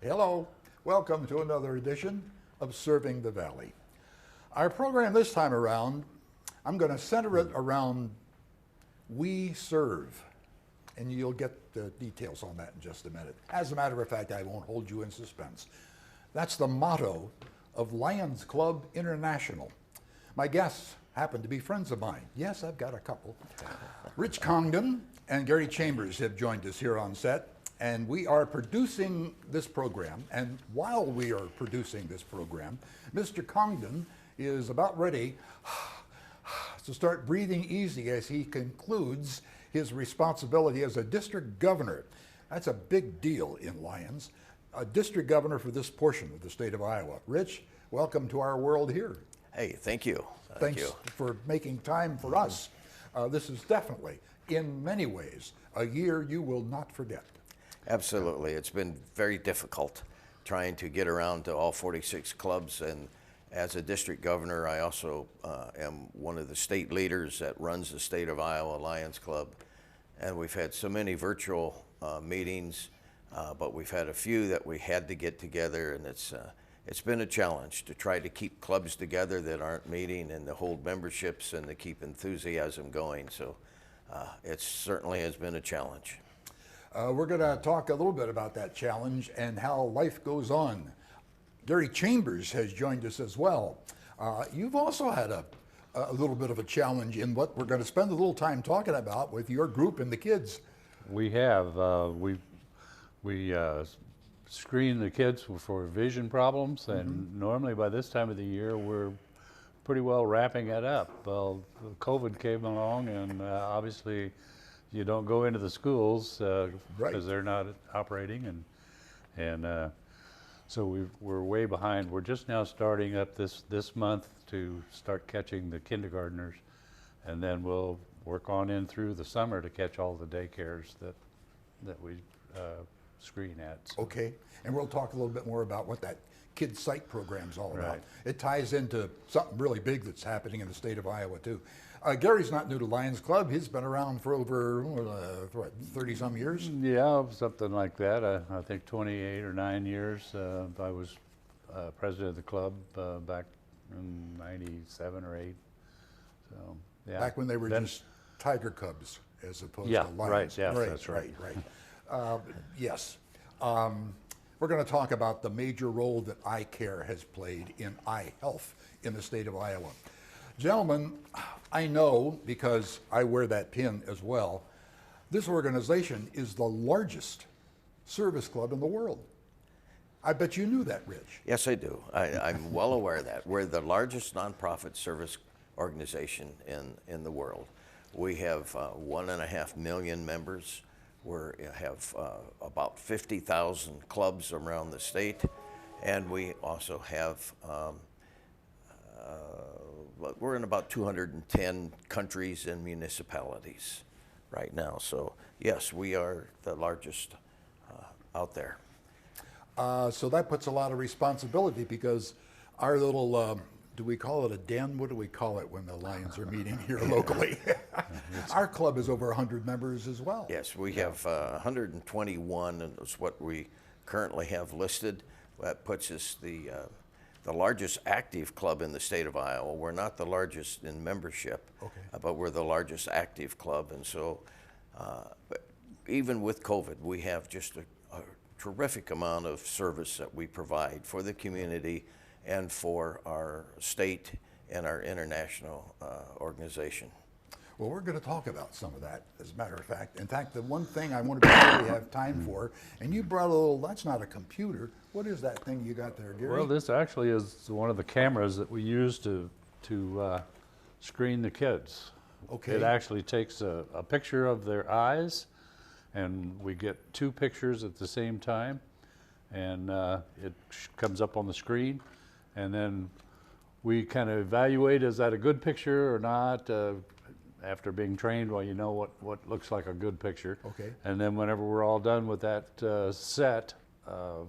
Hello, welcome to another edition of Serving the Valley. Our program this time around, I'm going to center it around We Serve, and you'll get the details on that in just a minute. As a matter of fact, I won't hold you in suspense. That's the motto of Lions Club International. My guests happen to be friends of mine. Yes, I've got a couple. Rich Congdon and Gary Chambers have joined us here on set, and we are producing this program. And while we are producing this program, Mr. Congdon is about ready to start breathing easy as he concludes his responsibility as a district governor. That's a big deal in Lyons. A district governor for this portion of the state of Iowa. Rich, welcome to our world here. Hey, thank you. Thanks for making time for us. This is definitely, in many ways, a year you will not forget. Absolutely. It's been very difficult trying to get around to all 46 clubs. And as a district governor, I also am one of the state leaders that runs the State of Iowa Lions Club. And we've had so many virtual meetings, but we've had a few that we had to get together, and it's been a challenge to try to keep clubs together that aren't meeting and to hold memberships and to keep enthusiasm going. So it certainly has been a challenge. We're going to talk a little bit about that challenge and how life goes on. Gary Chambers has joined us as well. You've also had a little bit of a challenge in what we're going to spend a little time talking about with your group and the kids. We have. We screen the kids for vision problems, and normally by this time of the year we're pretty well wrapping it up. Well, COVID came along, and obviously you don't go into the schools because they're not operating, and so we're way behind. We're just now starting up this month to start catching the kindergartners, and then we'll work on in through the summer to catch all the daycares that we screen at. So. Okay, and we'll talk a little bit more about what that Kids Sight program's all about. Right. It ties into something really big that's happening in the state of Iowa too. Gary's not new to Lions Club. He's been around for over 30-some years? Yeah, something like that. I think 28 or 9 years. I was president of the club back in 97 or 8. So, yeah. Back when they were just Tiger Cubs as opposed to Lions. Right, yes, that's right. Yes. We're going to talk about the major role that eye care has played in eye health in the state of Iowa. Gentlemen, I know, because I wear that pin as well, this organization is the largest service club in the world. I bet you knew that, Rich. Yes, I do. I'm well aware of that. We're the largest nonprofit service organization in the world. We have 1.5 million members. We have about 50,000 clubs around the state, and we also have we're in about 210 countries and municipalities right now. So yes, we are the largest out there. So that puts a lot of responsibility, because our little, do we call it a den? What do we call it when the Lions are meeting here locally? Our club is over 100 members as well. Yes, we have 121, and that's what we currently have listed. That puts us the largest active club in the state of Iowa. We're not the largest in membership, but we're the largest active club. And so but even with COVID, we have just a terrific amount of service that we provide for the community and for our state and our international organization. Well, we're going to talk about some of that, as a matter of fact. In fact, the one thing I want to be sure we have time for, and you brought a little, that's not a computer. What is that thing you got there, Gary? Well, this actually is one of the cameras that we use to screen the kids. Okay. It actually takes a picture of their eyes, and we get 2 pictures at the same time, and it comes up on the screen, and then we kind of evaluate, is that a good picture or not? After being trained, well, you know what looks like a good picture. Okay. And then whenever we're all done with that set of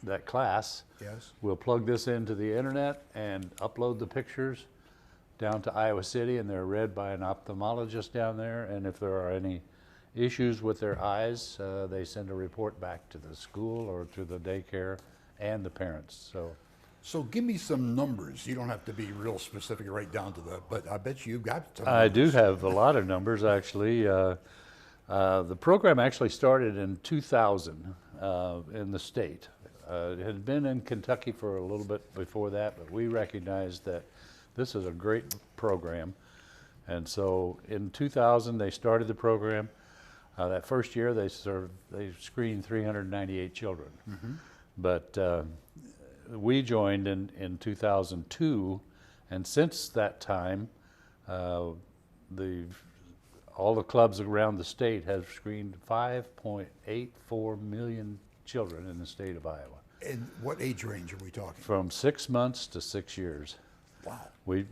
that class, yes, we'll plug this into the internet and upload the pictures down to Iowa City, and they're read by an ophthalmologist down there. And if there are any issues with their eyes, they send a report back to the school or to the daycare and the parents. So give me some numbers. You don't have to be real specific right down to but I bet you've got some I do numbers. have a lot of numbers, actually. The program actually started in 2000 in the state. It had been in Kentucky for a little bit before that, but we recognized that this is a great program. And so in 2000, they started the program. That first year, they screened 398 children. But we joined in 2002, and since that time, all the clubs around the state have screened 5.84 million children in the state of Iowa. And what age range are we talking? From 6 months to 6 years. Wow. We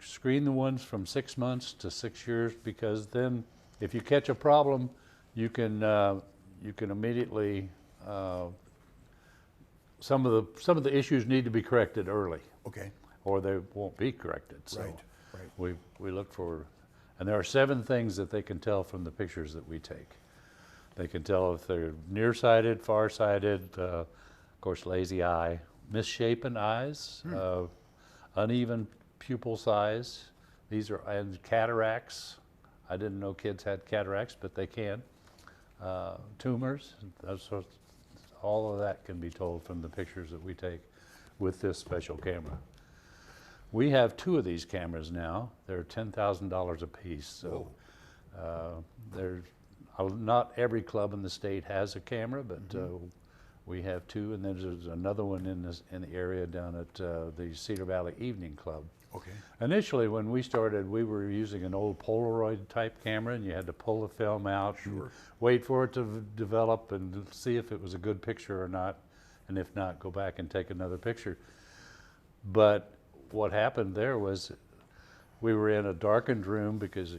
screen the ones from 6 months to 6 years, because then if you catch a problem, you can immediately some of the issues need to be corrected early. Okay. Or they won't be corrected. So Right. we look for, and there are 7 things that they can tell from the pictures that we take. They can tell if they're nearsighted, farsighted, of course, lazy eye, misshapen eyes, uneven pupil size. These are, and cataracts. I didn't know kids had cataracts, but they can. Tumors, all of that can be told from the pictures that we take with this special camera. We have 2 of these cameras now. They're $10,000 a piece. So not every club in the state has a camera, but we have 2, and then there's another one in the area down at the Cedar Valley Evening Club. Okay. Initially, when we started, we were using an old Polaroid type camera, and you had to pull the film out, and wait for it to develop and see if it was a good picture or not, and if not, go back and take another picture. But what happened there was we were in a darkened room, because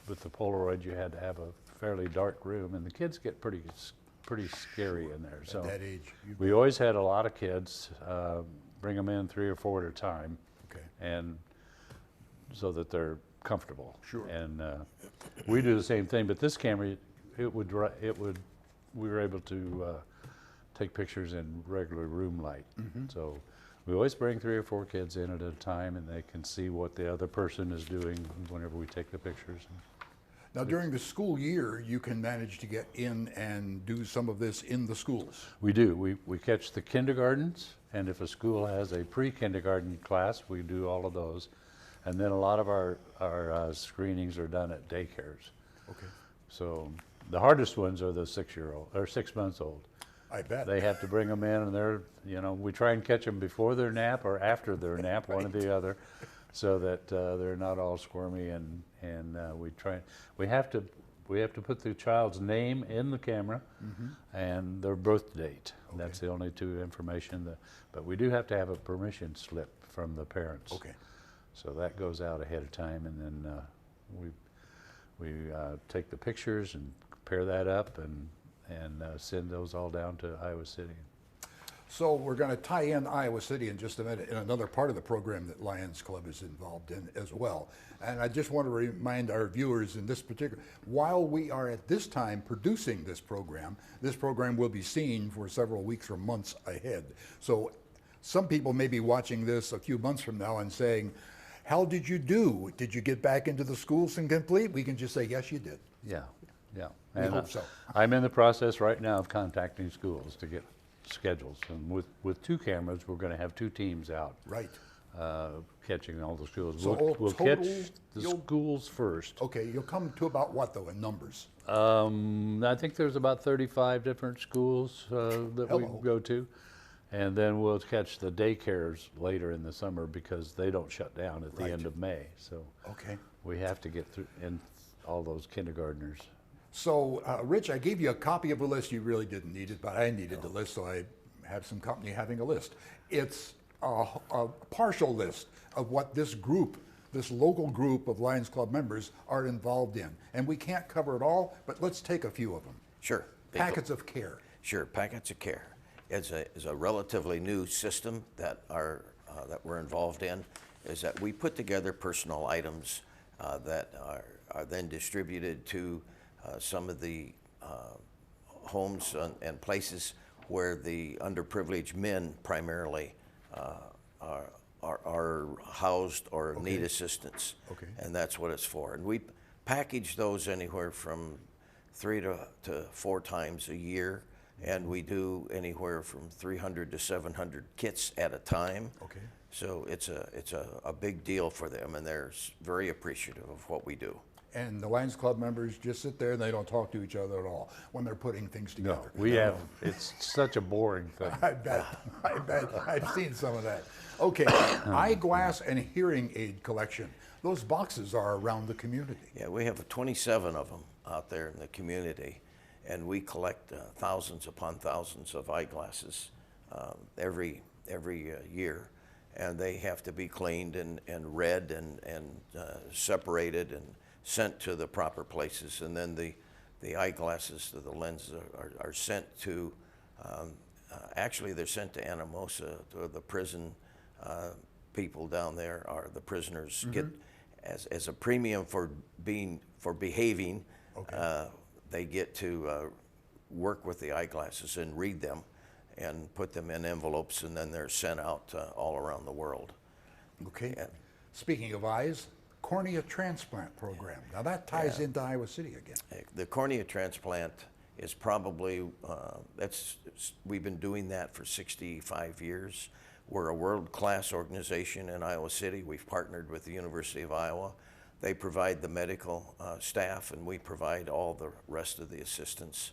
with the Polaroid you had to have a fairly dark room, and the kids get pretty scary in there. So at that age, we always had a lot of kids, bring them in 3 or 4 at a time. Okay. And so that they're comfortable. Sure. And we do the same thing, but this camera, we were able to take pictures in regular room light. So we always bring 3 or 4 kids in at a time, and they can see what the other person is doing whenever we take the pictures. Now, during the school year, you can manage to get in and do some of this in the schools. We do. We catch the kindergartens, and if a school has a pre-kindergarten class, we do all of those. And then a lot of our screenings are done at daycares. Okay. So the hardest ones are the 6-year-old or 6 months old. I bet. They have to bring them in, and we try and catch them before their nap or after their nap, one or the other, so that they're not all squirmy, and we have to put the child's name in the camera and their birth date. Okay. That's the only 2 information but we do have to have a permission slip from the parents. Okay. So that goes out ahead of time, and then we take the pictures and pair that up and send those all down to Iowa City. So we're going to tie in Iowa City in just a minute in another part of the program that Lions Club is involved in as well. And I just want to remind our viewers in this particular, while we are at this time producing this program will be seen for several weeks or months ahead. So some people may be watching this a few months from now and saying, how did you do? Did you get back into the schools and complete? We can just say, yes, you did. Yeah. We hope so. I'm in the process right now of contacting schools to get schedules, and with 2 cameras, we're going to have 2 teams out. Right. Catching all the schools. So We'll catch the schools first. Okay, you'll come to about what though in numbers? I think there's about 35 different schools that we go to, and then we'll catch the daycares later in the summer, because they don't shut down at the end of May. So we have to get through in all those kindergartners. So, Rich, I gave you a copy of a list. You really didn't need it, but I needed the list, so I have some company having a list. It's a partial list of what this group, this local group of Lions Club members are involved in. And we can't cover it all, but let's take a few of them. Sure. Packets of Care. Sure, Packets of Care is a relatively new system that we're involved in. Is that we put together personal items that are then distributed to some of the homes and places where the underprivileged men primarily are housed or need assistance. Okay. And that's what it's for. And we package those anywhere from 3 to 4 times a year, and we do anywhere from 300 to 700 kits at a time. Okay. So it's a big deal for them, and they're very appreciative of what we do. And the Lions Club members just sit there and they don't talk to each other at all when they're putting things No, together. we have, it's such a boring thing. I bet. I've seen some of that. Okay, eyeglass and hearing aid collection. Those boxes are around the community. Yeah, we have 27 of them out there in the community, and we collect thousands upon thousands of eyeglasses every year, and they have to be cleaned and read and separated and sent to the proper places, and then the eyeglasses, the lenses are sent to, actually they're sent to Anamosa, to the prison people down there, or the prisoners get as a premium for behaving. Okay. They get to work with the eyeglasses and read them and put them in envelopes, and then they're sent out all around the world. Okay. Yeah. Speaking of eyes, cornea transplant program. Now that ties into Iowa City again. The cornea transplant is probably, we've been doing that for 65 years. We're a world-class organization in Iowa City. We've partnered with the University of Iowa. They provide the medical staff, and we provide all the rest of the assistance.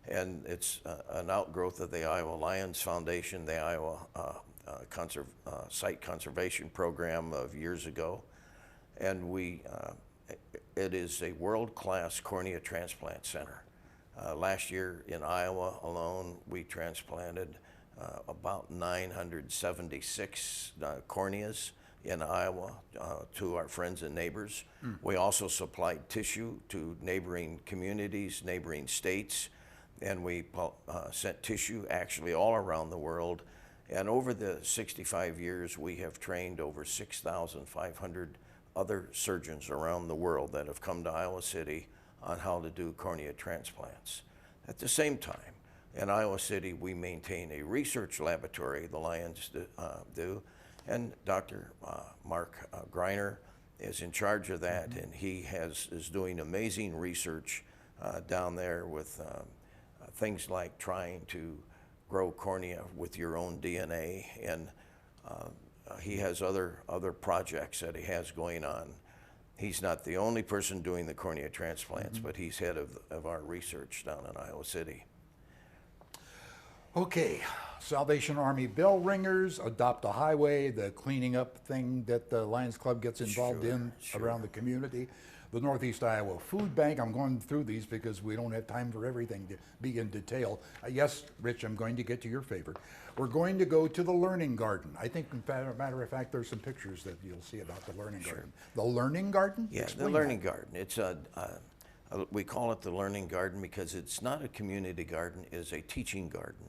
And it's an outgrowth of the Iowa Lions Foundation, the Iowa Site Conservation Program of years ago. And it is a world-class cornea transplant center. Last year in Iowa alone, we transplanted about 976 corneas in Iowa to our friends and neighbors. We also supplied tissue to neighboring communities, neighboring states, and we sent tissue actually all around the world. And over the 65 years, we have trained over 6,500 other surgeons around the world that have come to Iowa City on how to do cornea transplants. At the same time, in Iowa City, we maintain a research laboratory, the Lions do, and Dr. Mark Greiner is in charge of that, and he is doing amazing research down there with things like trying to grow cornea with your own DNA, and he has other projects that he has going on. He's not the only person doing the cornea transplants, but he's head of our research down in Iowa City. Okay, Salvation Army bell ringers, adopt a highway, the cleaning up thing that the Lions Club gets involved in around the community. The Northeast Iowa Food Bank, I'm going through these because we don't have time for everything to be in detail. Yes, Rich, I'm going to get to your favorite. We're going to go to the Learning Garden. I think, matter of fact, there's some pictures that you'll see about the Learning Garden. The Learning Garden? Yeah, Explain the Learning that. Garden. It's we call it the Learning Garden because it's not a community garden, it's a teaching garden.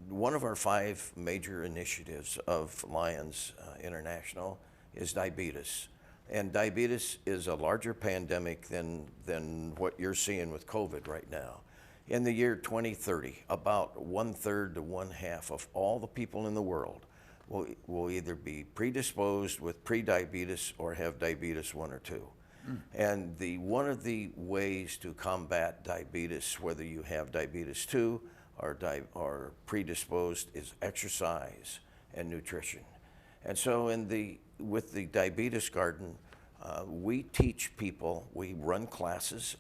One of our 5 major initiatives of Lions International is diabetes. And diabetes is a larger pandemic than what you're seeing with COVID right now. In the year 2030, about 1/3 to 1/2 of all the people in the world will either be predisposed with prediabetes or have diabetes 1 or 2. And one of the ways to combat diabetes, whether you have diabetes 2 or predisposed, is exercise and nutrition. And so with the Diabetes Garden, we teach people, we run classes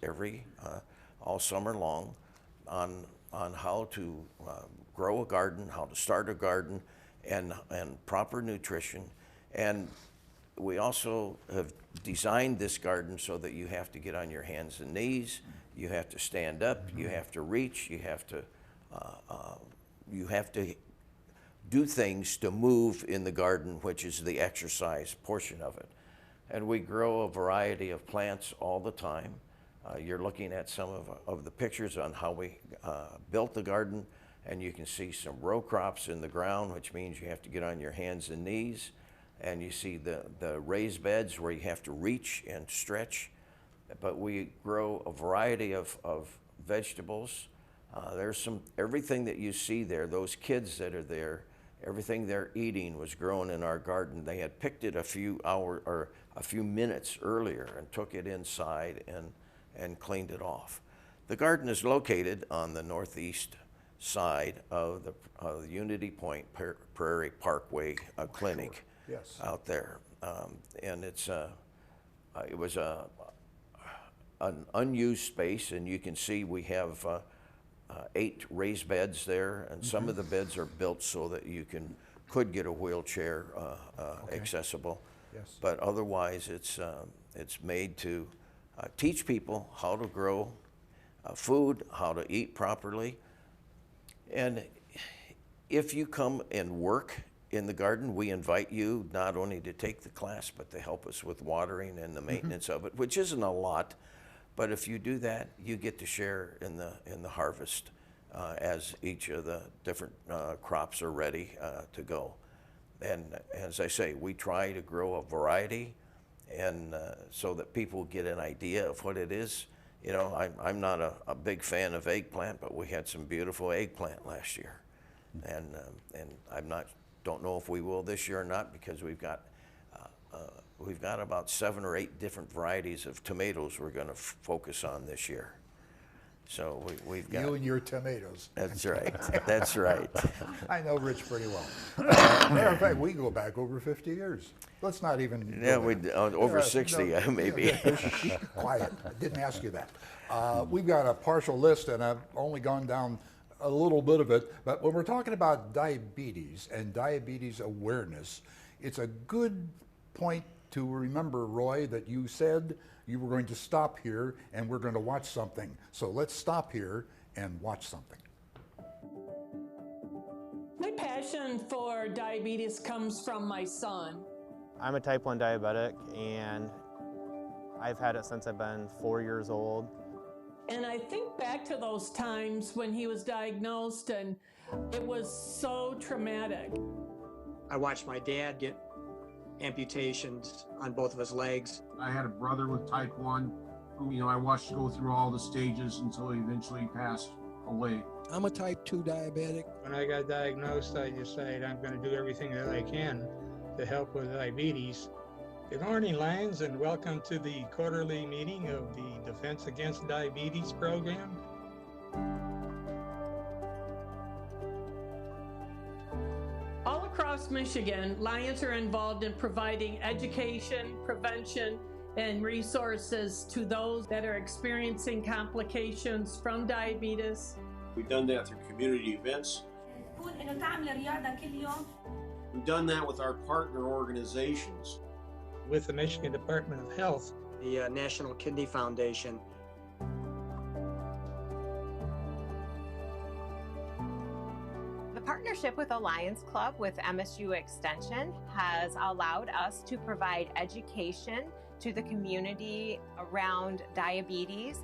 all summer long on how to grow a garden, how to start a garden, and proper nutrition. And we also have designed this garden so that you have to get on your hands and knees, you have to stand up, you have to reach, you have to do things to move in the garden, which is the exercise portion of it. And we grow a variety of plants all the time. You're looking at some of the pictures on how we built the garden, and you can see some row crops in the ground, which means you have to get on your hands and knees. And you see the raised beds where you have to reach and stretch. but we grow a variety of vegetables. Everything that you see there, those kids that are there, everything they're eating was grown in our garden. They had picked it a few minutes earlier and took it inside and cleaned it off. The garden is located on the northeast side of the Unity Point Prairie Parkway Clinic. Sure. Yes. Out there, and it was an unused space, and you can see we have 8 raised beds there, and some of the beds are built so that you could get a wheelchair accessible. Yes. But otherwise, it's made to teach people how to grow food, how to eat properly, and if you come and work in the garden, we invite you not only to take the class, but to help us with watering and the maintenance of it, which isn't a lot. But if you do that, you get to share in the harvest as each of the different crops are ready to go. And as I say, we try to grow a variety, and so that people get an idea of what it is. You know, I'm not a big fan of eggplant, but we had some beautiful eggplant last year, and don't know if we will this year or not, because we've got about 7 or 8 different varieties of tomatoes we're going to focus on this year. So we've got you and your tomatoes. That's right. That's right. I know Rich pretty well. Matter of fact, we go back over 50 years. Let's not even. Yeah, over 60 no, maybe. Yeah, quiet. I didn't ask you that. We've got a partial list, and I've only gone down a little bit of it. But when we're talking about diabetes and diabetes awareness, it's a good point to remember, Roy, that you said you were going to stop here and we're going to watch something. So let's stop here and watch something. My passion for diabetes comes from my son. I'm a type 1 diabetic, and I've had it since I've been 4 years old. And I think back to those times when he was diagnosed, and it was so traumatic. I watched my dad get amputations on both of his legs. I had a brother with type 1 who, I watched go through all the stages until he eventually passed away. I'm a type 2 diabetic. When I got diagnosed, I decided I'm going to do everything that I can to help with diabetes. Good morning, Lions, and welcome to the quarterly meeting of the Defense Against Diabetes program. All across Michigan, Lions are involved in providing education, prevention, and resources to those that are experiencing complications from diabetes. We've done that through community events. We've done that with our partner organizations. With the Michigan Department of Health, The National Kidney Foundation. The partnership with Alliance Club with MSU Extension has allowed us to provide education to the community around diabetes.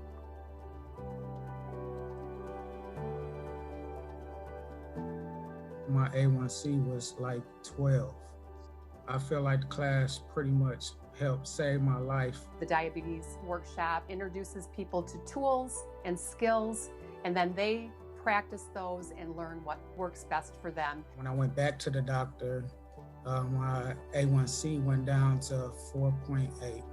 My A1C was like 12. I feel like the class pretty much helped save my life. The diabetes workshop introduces people to tools and skills, and then they practice those and learn what works best for them. When I went back to the doctor, my A1C went down to 4.8.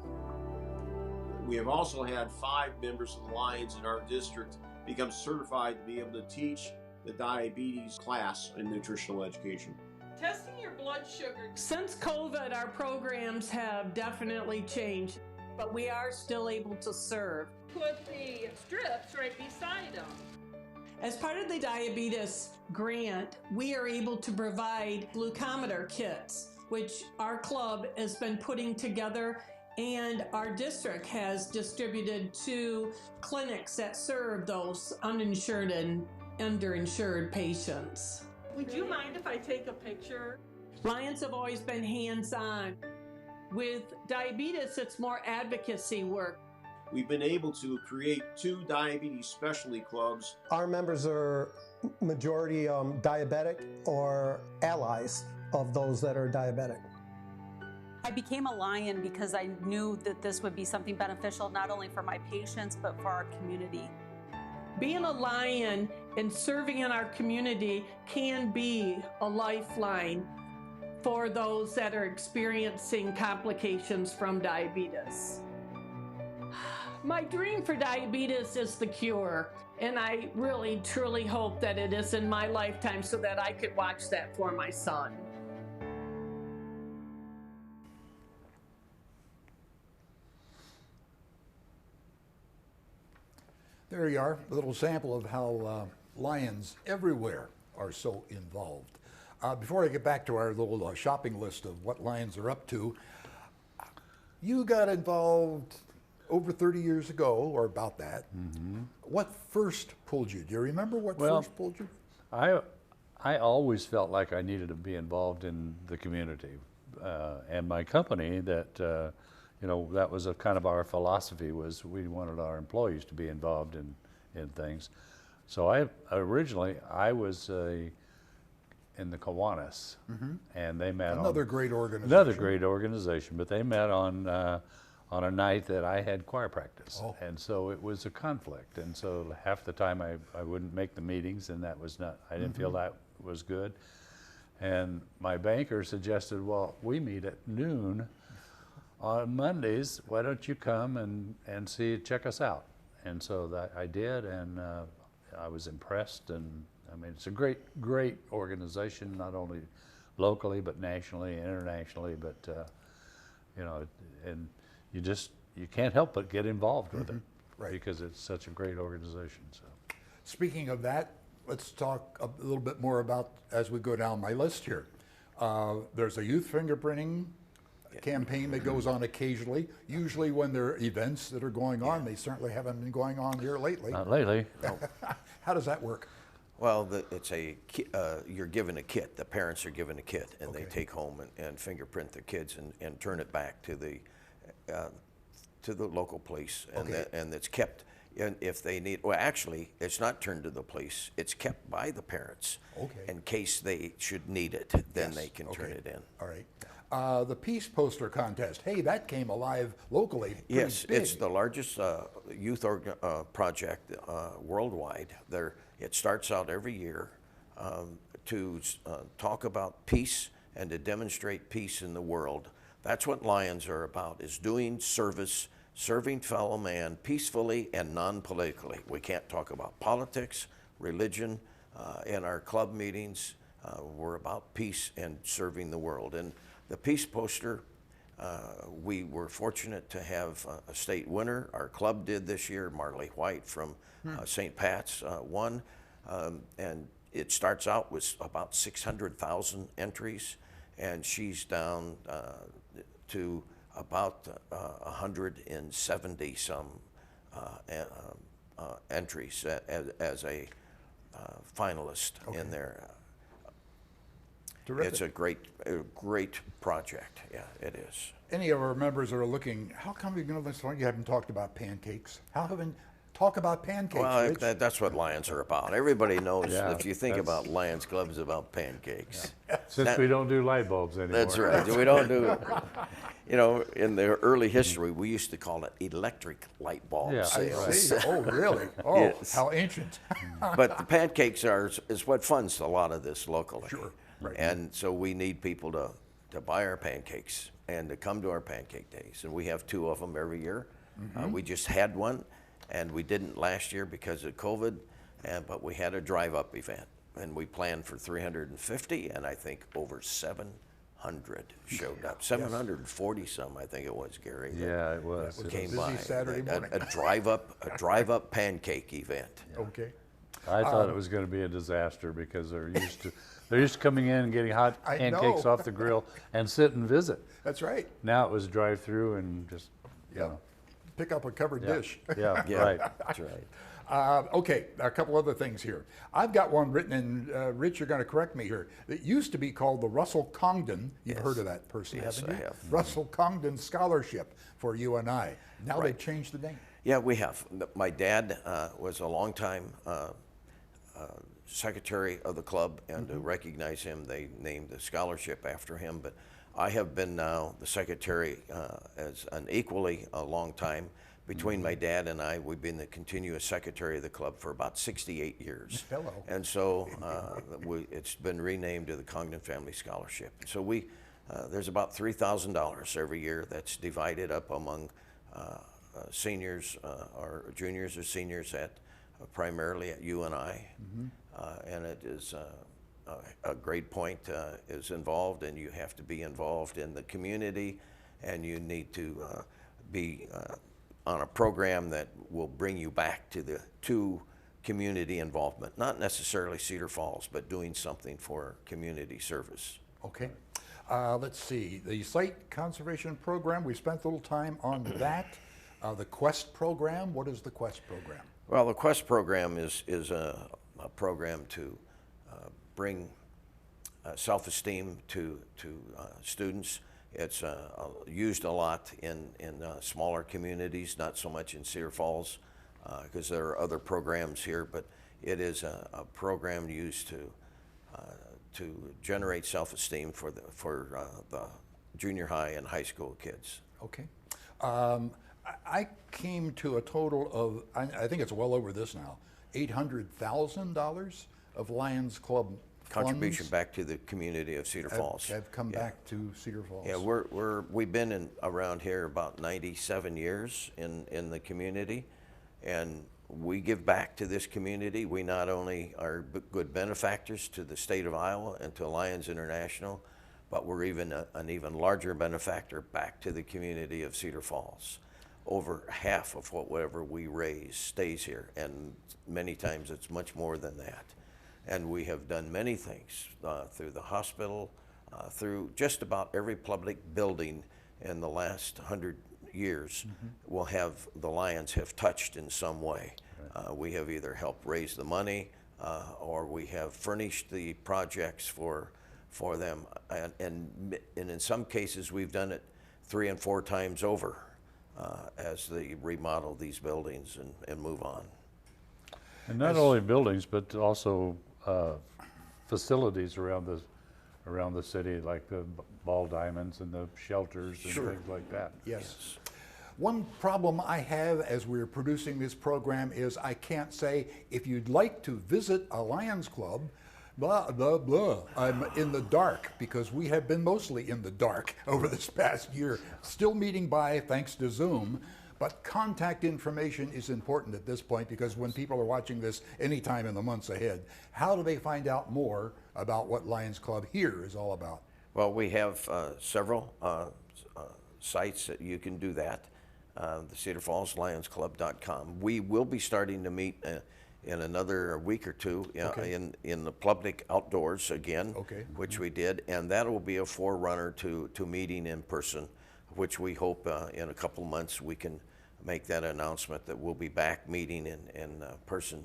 We have also had 5 members of the Lions in our district become certified to be able to teach the diabetes class in nutritional education. Testing your blood sugar. Since COVID, our programs have definitely changed, but we are still able to serve. Put the strips right beside them. As part of the diabetes grant, we are able to provide glucometer kits, which our club has been putting together, and our district has distributed to clinics that serve those uninsured and underinsured patients. Would you mind if I take a picture? Lions have always been hands-on. With diabetes, it's more advocacy work. We've been able to create 2 diabetes specialty clubs. Our members are majority diabetic or allies of those that are diabetic. I became a Lion because I knew that this would be something beneficial not only for my patients, but for our community. Being a Lion and serving in our community can be a lifeline for those that are experiencing complications from diabetes. My dream for diabetes is the cure, and I really, truly hope that it is in my lifetime so that I could watch that for my son. There you are, a little sample of how Lions everywhere are so involved. Before I get back to our little shopping list of what Lions are up to, you got involved over 30 years ago, or about that. Mm-hmm. What first pulled you? Do you remember what first pulled you? I always felt like I needed to be involved in the community, and my company that that was a kind of our philosophy, was we wanted our employees to be involved in things. So I was in the Kiwanis, and they met another great organization. Another great organization, but they met on a night that I had choir practice, and so it was a conflict. And so half the time I wouldn't make the meetings, and that was not. I didn't feel that was good. And my banker suggested, well, we meet at noon on Mondays. Why don't you come and check us out? And so that I did, and I was impressed. And I mean, it's a great organization, not only locally but nationally and internationally. But and you can't help but get involved with it, right? Because it's such a great organization. So, speaking of that, let's talk a little bit more about, as we go down my list here. There's a youth fingerprinting campaign that goes on occasionally, usually when there are events that are going on. They certainly haven't been going on here lately. Not lately. No. How does that work? Well, it's you're given a kit. The parents are given a kit, and they take home and fingerprint the kids and turn it back to the local police, and it's kept. And if they need, well, actually, it's not turned to the police. It's kept by the parents in case they should need it. Then they can turn it in. All right. The Peace Poster Contest. Hey, that came alive locally. Yes, it's the largest youth project worldwide. It starts out every year to talk about peace and to demonstrate peace in the world. That's what Lions are about, is doing service, serving fellow man peacefully and non-politically. We can't talk about politics, religion. In our club meetings, we're about peace and serving the world. And the Peace Poster, we were fortunate to have a state winner. Our club did this year. Marley White from St. Pat's won. And it starts out with about 600,000 entries, and she's down to about 170 some entries as a finalist in there. Terrific. It's a great project. Yeah, it is. Any of our members are looking, how come you haven't talked about pancakes? How haven't talk about pancakes? Well, that's what Lions are about. Everybody knows if you think about Lions Club, it's about pancakes. Yeah. Since we don't do light bulbs anymore. That's right. We don't do. In the early history, we used to call it electric light bulb sales. I see. Oh, really? Oh, yes. How ancient. But the pancakes is what funds a lot of this locally. Sure. Right. And so we need people to buy our pancakes and to come to our pancake days. And we have 2 of them every year. We just had one, and we didn't last year because of COVID, but we had a drive-up event. And we planned for 350, and I think over 700 showed up. 740 some, I think it was, Gary. Yeah, it was. Came by. Saturday morning. A drive-up pancake event. Okay. I thought it was going to be a disaster because they're used to coming in and getting hot pancakes off the grill and sit and visit. That's right. Now it was drive-through and just pick up a covered dish. Yeah, right. That's right. Okay, a couple other things here. I've got one written in, Rich, you're going to correct me here. It used to be called the Russell Congdon. You've heard of that person, haven't you? Yes, I have. Russell Congdon Scholarship for you and I. Now they've changed the name. Yeah, we have. My dad was a longtime secretary of the club, and to recognize him, they named the scholarship after him. But I have been now the secretary as an equally a long time. Between my dad and I, we've been the continuous secretary of the club for about 68 years. Hello. And so it's been renamed to the Congdon Family Scholarship. So there's about $3,000 every year that's divided up among seniors or juniors or seniors at primarily at UNI. And it is a grade point is involved, and you have to be involved in the community, and you need to be on a program that will bring you back to community involvement, not necessarily Cedar Falls, but doing something for community service. Okay. Let's see, the site conservation program, we spent a little time on that. The Quest program, what is the Quest program? Well, the Quest program is a program to bring self-esteem to students. It's used a lot in smaller communities, not so much in Cedar Falls, because there are other programs here, but it is a program used to generate self-esteem for the junior high and high school kids. Okay. I came to a total of, I think it's well over this now, $800,000 of Lions Club Contribution funds back to the community of Cedar Falls. have come back to Cedar Falls. Yeah, we've been around here about 97 years in the community, and we give back to this community. We not only are good benefactors to the state of Iowa and to Lions International, but we're even an even larger benefactor back to the community of Cedar Falls. Over half of whatever we raise stays here, and many times it's much more than that. And we have done many things through the hospital, through just about every public building in the last 100 years. Will have the Lions have touched in some way. Right. We have either helped raise the money or we have furnished the projects for them, and in some cases we've done it 3 and 4 times over as they remodel these buildings and move on. And not only buildings, but also facilities around the city, like the ball diamonds and the shelters and things like that. Yes. One problem I have as we're producing this program is I can't say, if you'd like to visit a Lions Club, blah, blah, blah. I'm in the dark, because we have been mostly in the dark over this past year, still meeting by thanks to Zoom. But contact information is important at this point, because when people are watching this anytime in the months ahead, how do they find out more about what Lions Club here is all about? Well, we have several sites that you can do that. The Cedar Falls LionsClub.com. We will be starting to meet in another week or two in the public outdoors again, which we did, and that will be a forerunner to meeting in person, which we hope in a couple of months we can make that announcement that we'll be back meeting in person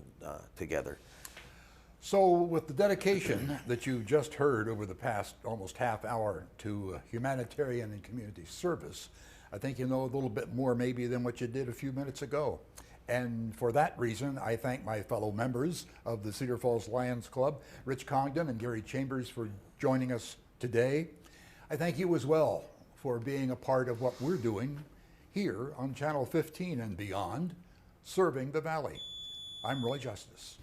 together. So with the dedication that you just heard over the past almost half hour to humanitarian and community service, I think you know a little bit more maybe than what you did a few minutes ago. And for that reason, I thank my fellow members of the Cedar Falls Lions Club, Rich Congdon and Gary Chambers, for joining us today. I thank you as well for being a part of what we're doing here on Channel 15 and beyond, serving the Valley. I'm Roy Justice.